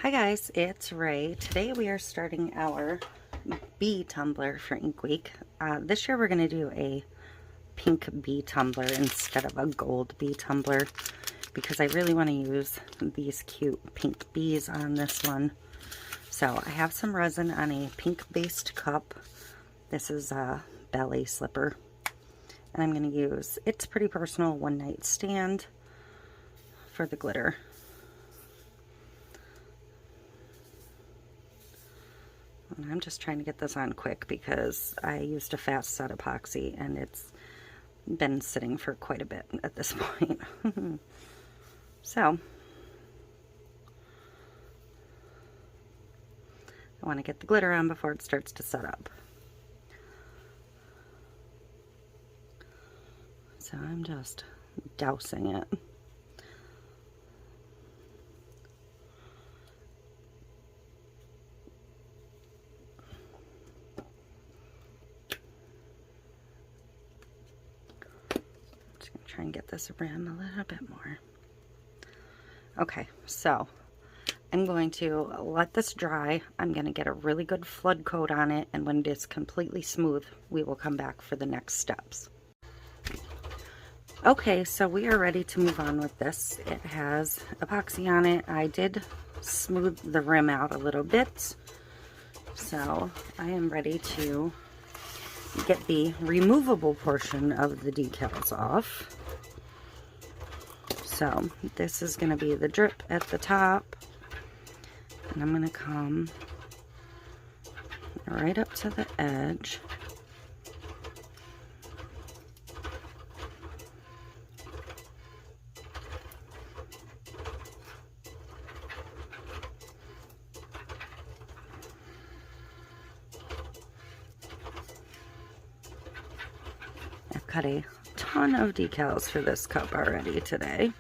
Hi guys, it's Ray. Today we are starting our bee tumbler for Ink Week. This year we're going to do a pink bee tumbler instead of a gold bee tumbler because I really want to use these cute pink bees on this one. So I have some resin on a pink based cup. This is a ballet slipper. And I'm going to use It's Pretty Personal One Night Stand for the glitter. And I'm just trying to get this on quick because I used a fast set epoxy and it's been sitting for quite a bit at this point. So I want to get the glitter on before it starts to set up. So I'm just dousing it. Try and get this rim a little bit more. Okay, so I'm going to let this dry. I'm going to get a really good flood coat on it, and when it is completely smooth, we will come back for the next steps. Okay, so we are ready to move on with this. It has epoxy on it. I did smooth the rim out a little bit, so I am ready to get the removable portion of the decals off. So this is going to be the drip at the top, and I'm going to come right up to the edge. I've cut a ton of decals for this cup already today.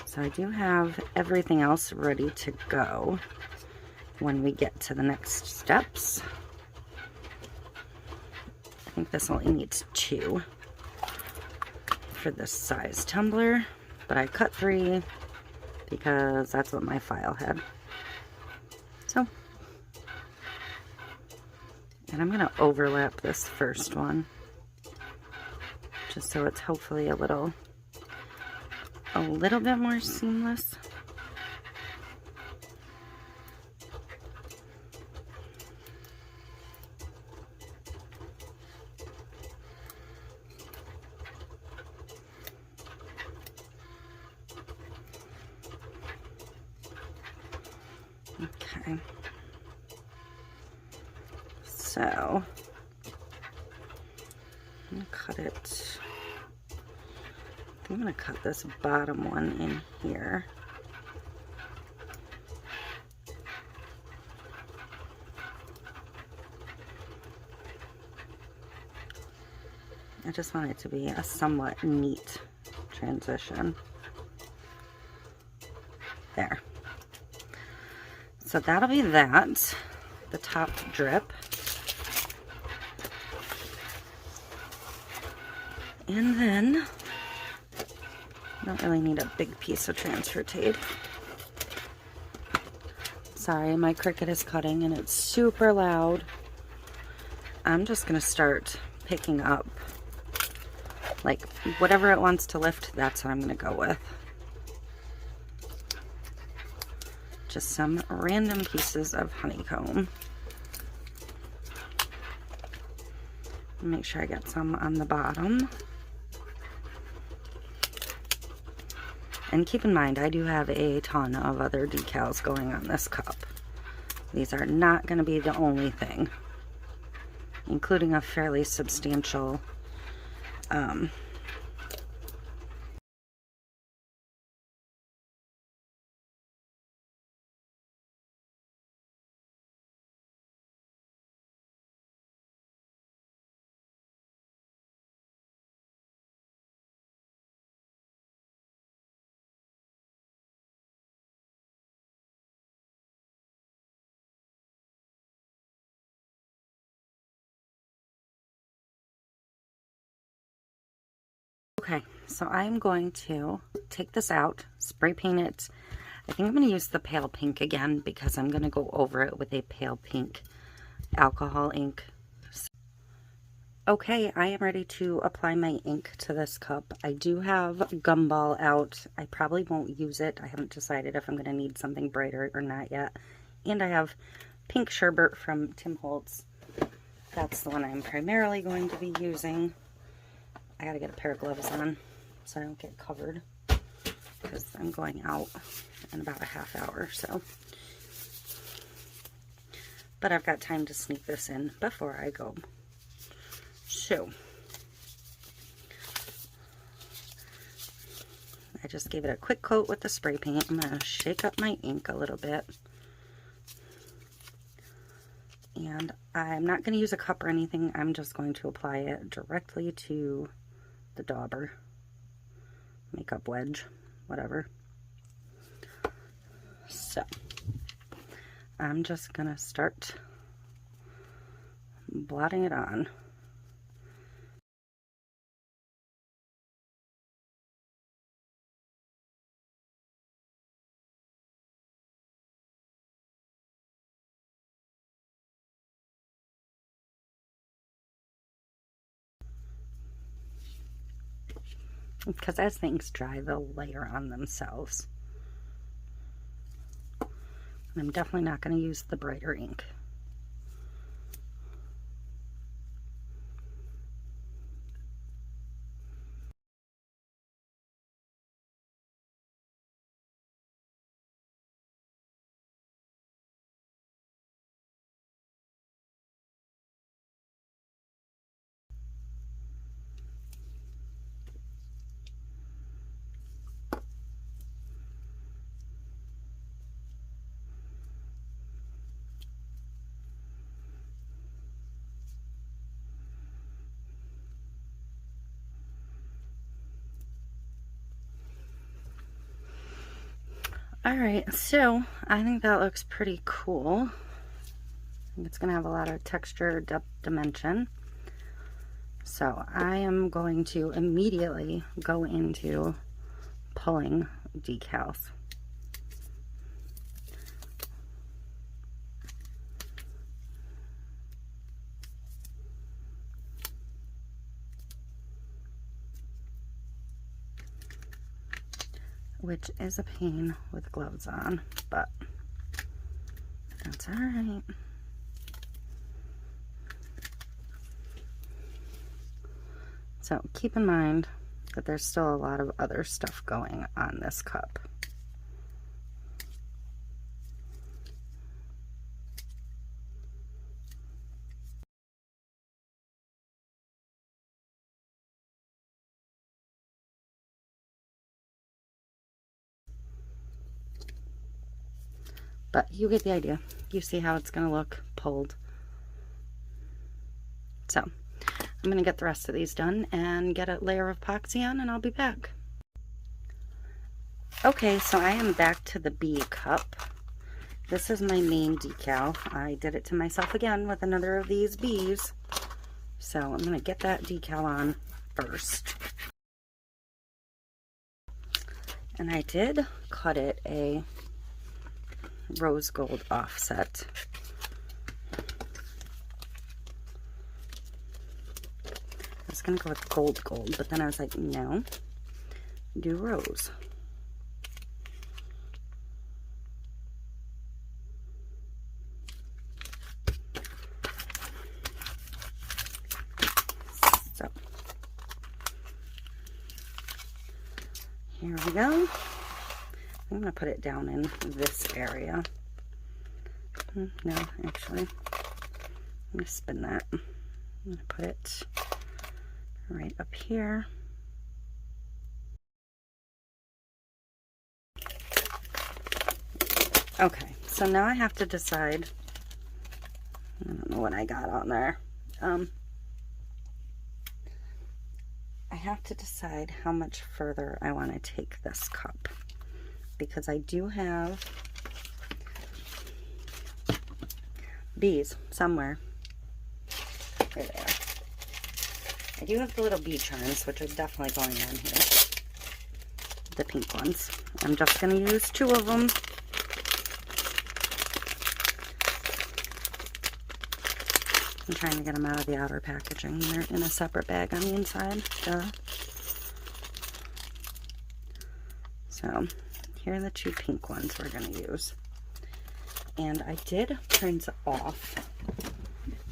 So I do have everything else ready to go when we get to the next steps. I think this only needs 2 for this size tumbler, but I cut 3 because that's what my file had. So, and I'm going to overlap this first one just so it's hopefully a little bit more seamless. Okay. So I'm going to cut it. I'm going to cut this bottom one in here. I just want it to be a somewhat neat transition. There. So that'll be that, the top drip. And then I don't really need a big piece of transfer tape. Sorry, my Cricut is cutting and it's super loud. I'm just going to start picking up, like, whatever it wants to lift, that's what I'm going to go with. Just some random pieces of honeycomb. Make sure I get some on the bottom. And keep in mind, I do have a ton of other decals going on this cup. These are not going to be the only thing, including a fairly substantial Okay, so I'm going to take this out, spray paint it. I think I'm going to use the pale pink again because I'm going to go over it with a pale pink alcohol ink. Okay, I am ready to apply my ink to this cup. I do have Gumball out. I probably won't use it. I haven't decided if I'm going to need something brighter or not yet. And I have pink sherbet from Tim Holtz. That's the one I'm primarily going to be using. I gotta get a pair of gloves on so I don't get covered because I'm going out in about a half hour, so. But I've got time to sneak this in before I go. So, I just gave it a quick coat with the spray paint. I'm gonna shake up my ink a little bit. And I'm not going to use a cup or anything. I'm just going to apply it directly to the dauber, makeup wedge, whatever. So, I'm just going to start blotting it on. Because as things dry, they'll layer on themselves. And I'm definitely not going to use the brighter ink. Alright, so I think that looks pretty cool. I think it's going to have a lot of texture, depth, dimension. So I am going to immediately go into pulling decals. Which is a pain with gloves on, but that's all right. So keep in mind that there's still a lot of other stuff going on this cup. But you get the idea. You see how it's going to look pulled. So, I'm going to get the rest of these done and get a layer of epoxy on, and I'll be back. Okay, so I am back to the bee cup. This is my main decal. I did it to myself again with another of these bees. So, I'm going to get that decal on first. And I did cut it a rose gold offset. I was gonna go with gold, but then I was like, no, do rose. So here we go. I'm going to put it down in this area. No, actually, I'm going to spin that. I'm going to put it right up here. Okay, so now I have to decide. I don't know what I got on there. I have to decide how much further I want to take this cup, because I do have bees somewhere. There they are. I do have the little bee charms, which are definitely going on here. the pink ones. I'm just going to use 2 of them. I'm trying to get them out of the outer packaging. They're in a separate bag on the inside. So here are the 2 pink ones we're going to use. And I did print off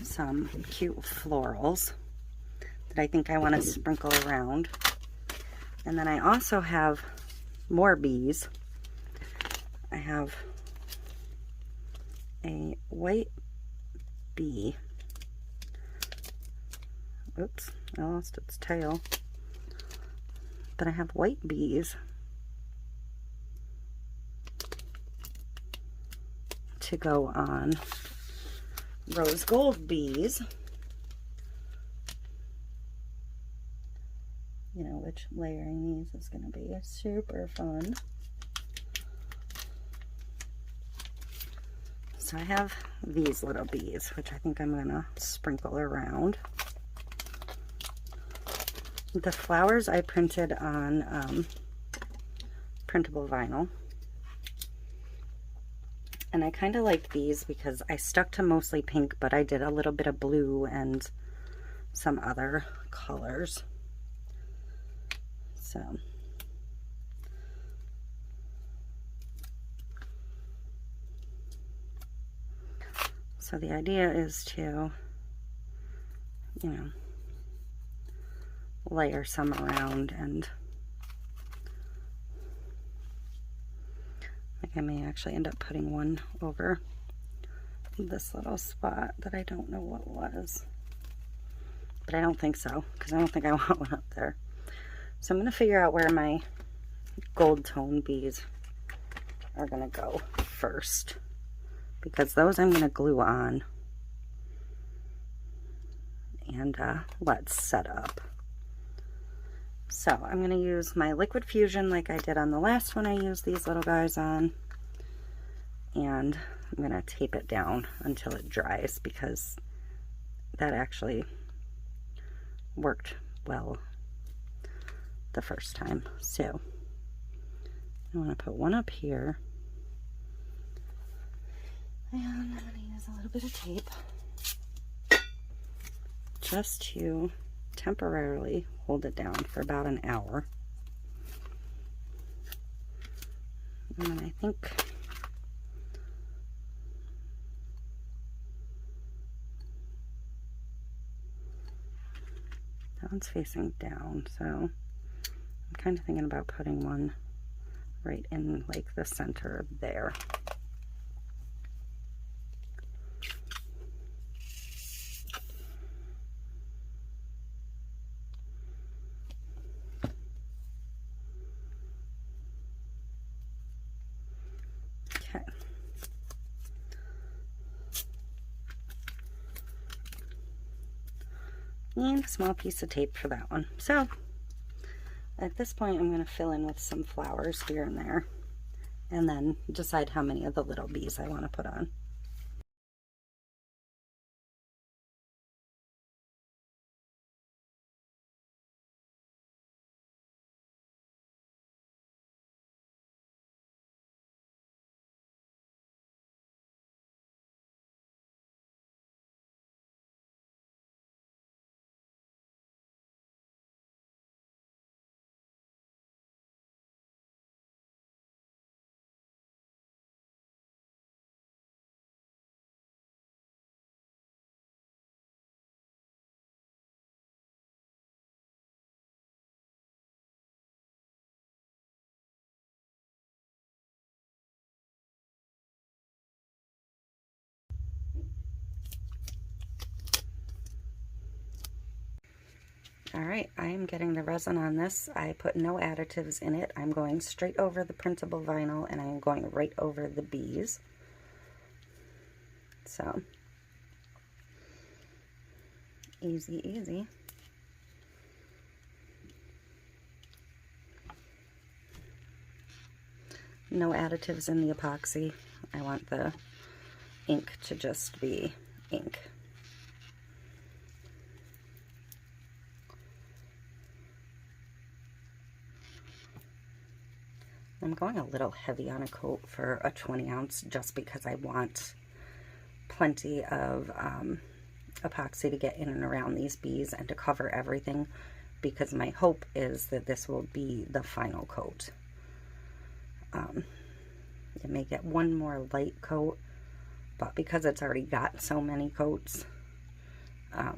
some cute florals that I think I want to sprinkle around. And then I also have more bees. I have a white bee. Oops, I lost its tail. But I have white bees to go on rose gold bees. You know, which layering these is going to be super fun. So I have these little bees, which I think I'm going to sprinkle around. The flowers I printed on printable vinyl. And I kind of like these because I stuck to mostly pink, but I did a little bit of blue and some other colors. So the idea is to, you know, layer some around, and I think I may actually end up putting one over this little spot that I don't know what was, but I don't think so, because I don't think I want one up there. So I'm going to figure out where my gold tone bees are going to go first, because those I'm going to glue on and let's set up. So I'm going to use my liquid fusion like I did on the last one I used these little guys on, and I'm going to tape it down until it dries, because that actually worked well the first time. So I want to put one up here, and I'm going to use a little bit of tape just to temporarily hold it down for about an hour. And I think that one's facing down, so I'm kind of thinking about putting one right in like the center there. And a small piece of tape for that one. So at this point I'm going to fill in with some flowers here and there, and then decide how many of the little bees I want to put on. Alright, I am getting the resin on this. I put no additives in it. I'm going straight over the printable vinyl, and I'm going right over the bees. So, easy, easy. No additives in the epoxy. I want the ink to just be ink. I'm going a little heavy on a coat for a 20 ounce just because I want plenty of epoxy to get in and around these bees and to cover everything, because my hope is that this will be the final coat. It may get one more light coat, but because it's already got so many coats, I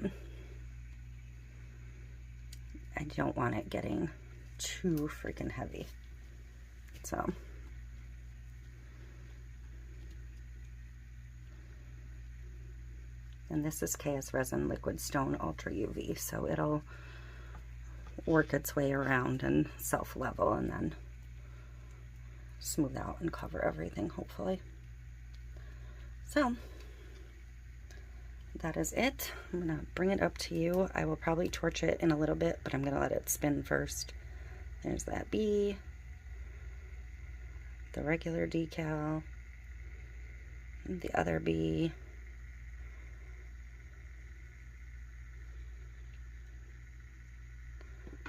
don't want it getting too freaking heavy. So and this is KS Resin Liquid Stone Ultra UV, so it'll work its way around and self-level and then smooth out and cover everything, hopefully. So that is it. I'm gonna bring it up to you. I will probably torch it in a little bit, but I'm gonna let it spin first. There's that bee, the regular decal, and the other bee.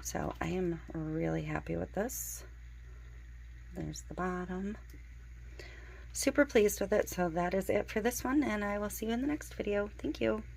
So I am really happy with this. There's the bottom. Super pleased with it. So that is it for this one, and I will see you in the next video. Thank you.